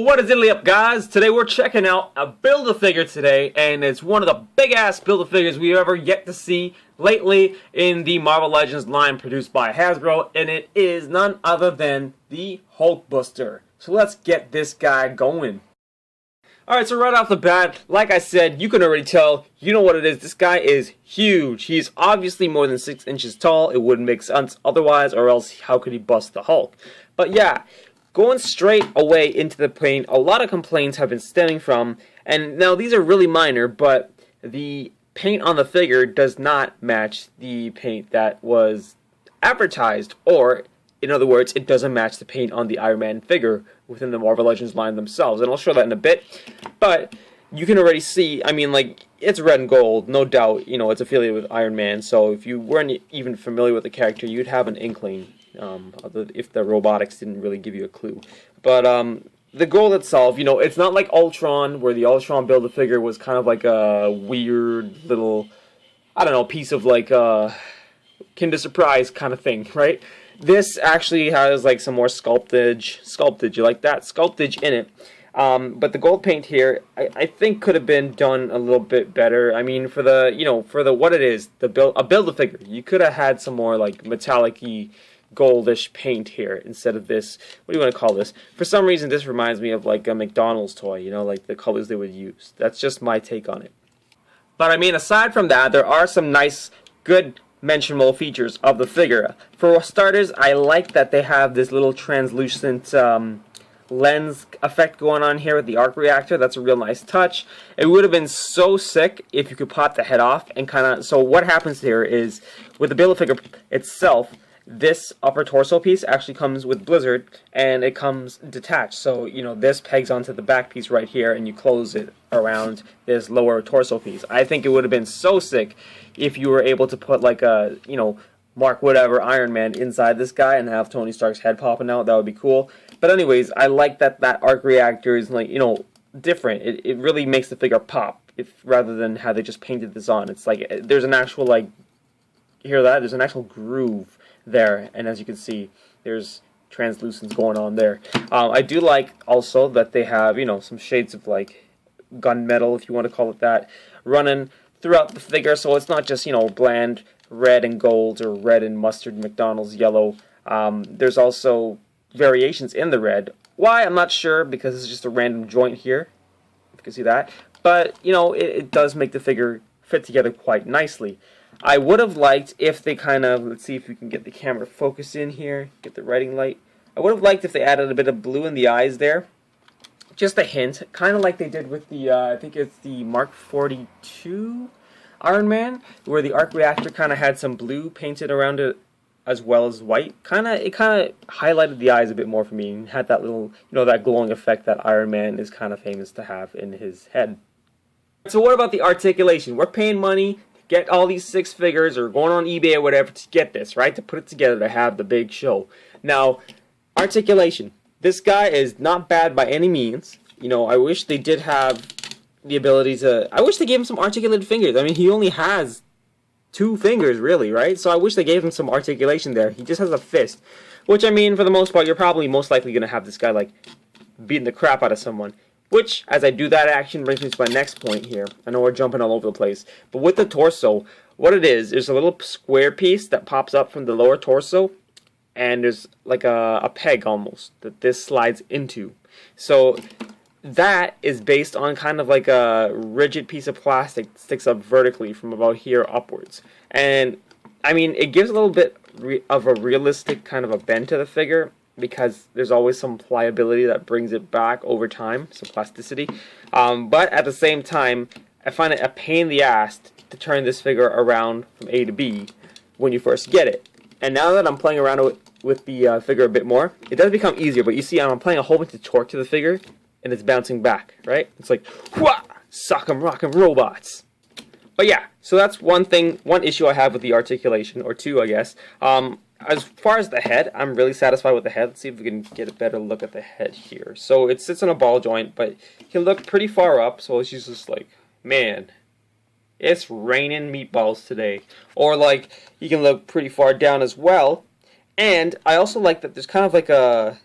What is it up, guys? Today we're checking out a Build-A-Figure today, and it's one of the big-ass Build-A-Figures we've ever yet to see lately in the Marvel Legends line produced by Hasbro, and it is none other than the HULKBUSTER. So let's get this guy going. Alright, so right off the bat, like I said, you can already tell, you know what it is. This guy is huge. He's obviously more than 6 inches tall. It wouldn't make sense otherwise, or else how could he bust the Hulk? But yeah, going straight away into the paint, a lot of complaints have been stemming from, and now these are really minor, but the paint on the figure does not match the paint that was advertised, or in other words, it doesn't match the paint on the Iron Man figure within the Marvel Legends line themselves, and I'll show that in a bit. But you can already see, I mean, like, it's red and gold, no doubt, you know, it's affiliated with Iron Man, so if you weren't even familiar with the character, you'd have an inkling, if the robotics didn't really give you a clue. But the gold itself, you know, it's not like Ultron, where the Ultron Build-A-Figure was kind of like a weird little, I don't know, piece of like Kinder Surprise kind of thing, right? This actually has like some more sculptage, you like that? Sculptage in it. But the gold paint here, I think could have been done a little bit better. I mean, for the, you know, for the what it is, a Build-A-Figure, you could have had some more like metallic-y, goldish paint here instead of this. What do you want to call this? For some reason, this reminds me of like a McDonald's toy, you know, like the colors they would use. That's just my take on it. But I mean, aside from that, there are some nice, good mentionable features of the figure. For starters, I like that they have this little translucent lens effect going on here with the arc reactor. That's a real nice touch. It would have been so sick if you could pop the head off and kind of, so what happens here is with the Build-A-Figure itself, this upper torso piece actually comes with Blizzard, and it comes detached. So, you know, this pegs onto the back piece right here, and you close it around this lower torso piece. I think it would have been so sick if you were able to put like a, you know, Mark whatever Iron Man inside this guy and have Tony Stark's head popping out. That would be cool. But anyways, I like that that arc reactor is like, you know, different. It really makes the figure pop, if rather than how they just painted this on. It's like there's an actual, like, hear that? There's an actual groove there, and as you can see, there's translucence going on there. I do like also that they have, you know, some shades of like gunmetal, if you want to call it that, running throughout the figure, so it's not just, you know, bland red and gold or red and mustard McDonald's yellow. There's also variations in the red. Why? I'm not sure, because it's just a random joint here, if you can see that, but you know, it does make the figure fit together quite nicely. I would have liked if they kind of, let's see if we can get the camera focused in here, get the writing light. I would have liked if they added a bit of blue in the eyes there. Just a hint, kind of like they did with the, I think it's the Mark 42 Iron Man, where the arc reactor kind of had some blue painted around it as well as white. It kind of highlighted the eyes a bit more for me, and had that little, you know, that glowing effect that Iron Man is kind of famous to have in his head. So what about the articulation? We're paying money, get all these 6 figures, or going on eBay or whatever to get this, right? To put it together to have the big show. Now, articulation. This guy is not bad by any means. You know, I wish they did have the ability to, I wish they gave him some articulated fingers. I mean, he only has 2 fingers, really, right? So I wish they gave him some articulation there. He just has a fist. Which, I mean, for the most part, you're probably most likely going to have this guy, like, beating the crap out of someone. Which, as I do that action, brings me to my next point here. I know we're jumping all over the place. But with the torso, what it is, there's a little square piece that pops up from the lower torso. And there's like a peg, almost, that this slides into. So that is based on kind of like a rigid piece of plastic that sticks up vertically from about here upwards. And, I mean, it gives a little bit of a realistic kind of a bend to the figure, because there's always some pliability that brings it back over time, some plasticity. But at the same time, I find it a pain in the ass to turn this figure around from A to B when you first get it. And now that I'm playing around with the figure a bit more, it does become easier, but you see I'm applying a whole bunch of torque to the figure, and it's bouncing back, right? It's like, whah! Sock 'em, rock 'em, robots! But yeah, so that's one thing, one issue I have with the articulation, or 2, I guess. As far as the head, I'm really satisfied with the head. Let's see if we can get a better look at the head here. So it sits on a ball joint, but you can look pretty far up, so it's just like, man, it's raining meatballs today. Or like, you can look pretty far down as well. And I also like that there's kind of like a,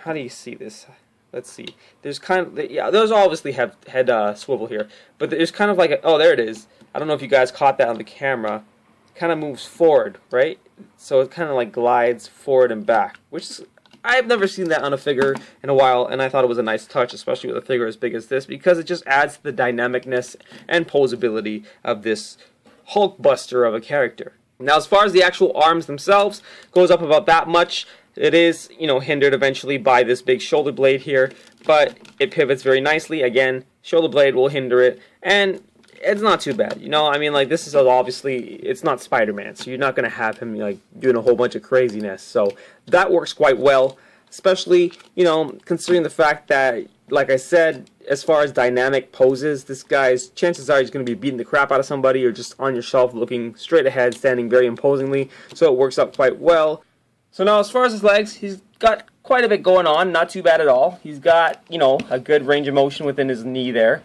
how do you see this? let's see. There's kind of, yeah, those obviously have head swivel here, but there's kind of like a, oh, there it is. I don't know if you guys caught that on the camera. It kind of moves forward, right? So it kind of like glides forward and back, which is, I've never seen that on a figure in a while, and I thought it was a nice touch, especially with a figure as big as this, because it just adds to the dynamicness and posability of this Hulkbuster of a character. Now, as far as the actual arms themselves, goes up about that much. It is, you know, hindered eventually by this big shoulder blade here, but it pivots very nicely. Again, shoulder blade will hinder it, and it's not too bad. You know, I mean, like, this is obviously, it's not Spider-Man, so you're not going to have him, like, doing a whole bunch of craziness. So that works quite well, especially, you know, considering the fact that, like I said, as far as dynamic poses, this guy's, chances are he's going to be beating the crap out of somebody or just on your shelf looking straight ahead, standing very imposingly, so it works out quite well. So now, as far as his legs, he's got quite a bit going on, not too bad at all. He's got, you know, a good range of motion within his knee there.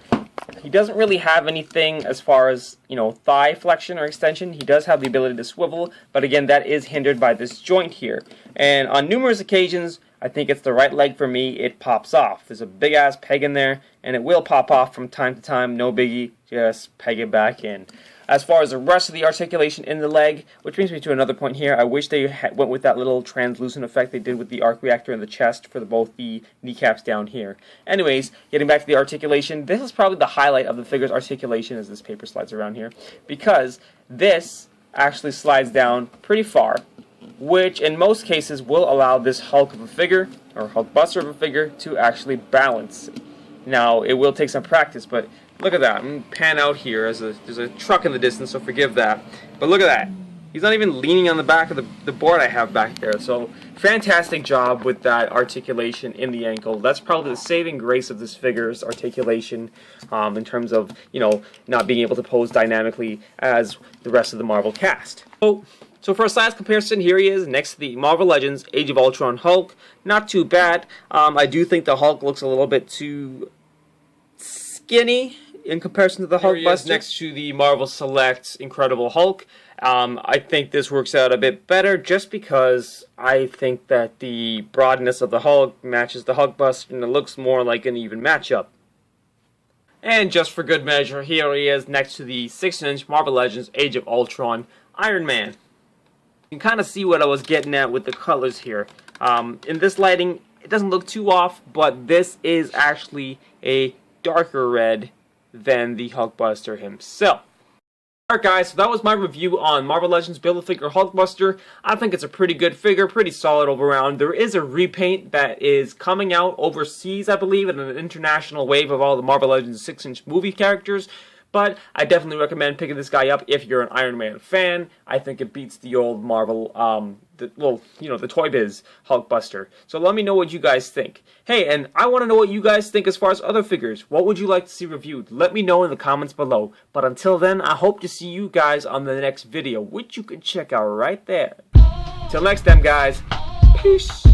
He doesn't really have anything as far as, you know, thigh flexion or extension. He does have the ability to swivel, but again, that is hindered by this joint here. And on numerous occasions, I think it's the right leg for me, it pops off. There's a big-ass peg in there, and it will pop off from time to time, no biggie, just peg it back in. As far as the rest of the articulation in the leg, which brings me to another point here, I wish they went with that little translucent effect they did with the arc reactor in the chest for both the kneecaps down here. Anyways, getting back to the articulation, this is probably the highlight of the figure's articulation as this paper slides around here, because this actually slides down pretty far, which in most cases will allow this Hulk of a figure, or Hulkbuster of a figure, to actually balance. Now, it will take some practice, but look at that. I'm going to pan out here as there's a truck in the distance, so forgive that. But look at that. He's not even leaning on the back of the board I have back there. So, fantastic job with that articulation in the ankle. That's probably the saving grace of this figure's articulation in terms of, you know, not being able to pose dynamically as the rest of the Marvel cast. So for a size comparison, here he is next to the Marvel Legends Age of Ultron Hulk. Not too bad. I do think the Hulk looks a little bit too skinny in comparison to the Hulkbuster. Next to the Marvel Select Incredible Hulk. I think this works out a bit better just because I think that the broadness of the Hulk matches the Hulkbuster and it looks more like an even matchup. And just for good measure, here he is next to the 6-inch Marvel Legends Age of Ultron Iron Man. You can kind of see what I was getting at with the colors here. In this lighting, it doesn't look too off, but this is actually a darker red than the Hulkbuster himself. Alright guys, so that was my review on Marvel Legends Build-A-Figure Hulkbuster. I think it's a pretty good figure, pretty solid all around. There is a repaint that is coming out overseas, I believe, in an international wave of all the Marvel Legends 6-inch movie characters. But I definitely recommend picking this guy up if you're an Iron Man fan. I think it beats the old Marvel, the Toy Biz Hulkbuster. So let me know what you guys think. Hey, and I want to know what you guys think as far as other figures. What would you like to see reviewed? Let me know in the comments below. But until then, I hope to see you guys on the next video, which you can check out right there. Till next time, guys. Peace.